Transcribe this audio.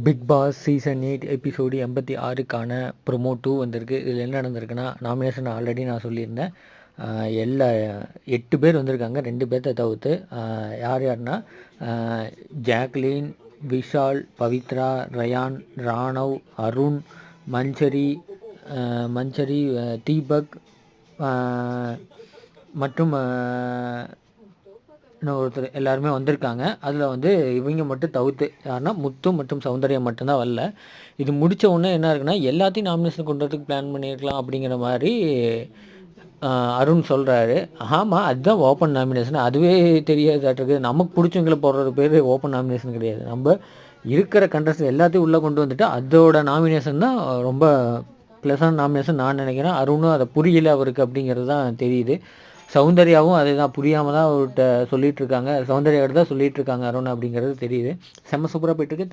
Big Boss season 8 episode 86க்கான promo 2 வந்திருக்கு. இதில் என்ன நடந்திருக்குன்னா, நாமினேஷன் ஆல்ரெடி நான் சொல்லியிருந்தேன். எல்லா 8 பேர் வந்திருக்காங்க, 2 பேர்த்த தவிர்த்து. யார் யாருன்னா, ஜாக்லின், விஷால், பவித்ரா, ரயான், ராணவ், அருண், மஞ்சரி, தீபக் மற்றும் இன்னும் ஒருத்தர் எல்லாருமே வந்திருக்காங்க. அதில் வந்து இவங்க மட்டும் தவிர்த்து யாருன்னா முத்து மற்றும் சௌந்தர்யா மட்டும்தான் வரல. இது முடித்த உடனே என்ன இருக்குன்னா, எல்லாத்தையும் நாமினேஷன் கொண்டு வரதுக்கு பிளான் பண்ணியிருக்கலாம் அப்படிங்கிற மாதிரி அருண் சொல்கிறாரு. ஆமாம், அதுதான் ஓப்பன் நாமினேஷன். அதுவே தெரியாதாட்டிருக்கு. நமக்கு பிடிச்சவங்களை போடுறது பேர் ஓப்பன் நாமினேஷன் கிடையாது. நம்ம இருக்கிற கண்டஸ்ட் எல்லாத்தையும் உள்ளே கொண்டு வந்துட்டு அதோட நாமினேஷன் தான் ரொம்ப ப்ளஸான நாமினேஷன் நான் நினைக்கிறேன். அருணும் அதை புரியல அவருக்கு அப்படிங்கிறது தான் தெரியுது. சௌந்தர்யாவும் அதை தான் புரியாமல் தான் அவர்கிட்ட சொல்லிகிட்ருக்காங்க. சௌந்தர்யாவிட்ட தான் சொல்லிகிட்ருக்காங்க அருண் அப்படிங்கிறது தெரியுது. செம்ம சூப்பராக போயிட்டுருக்கு. தேங்க்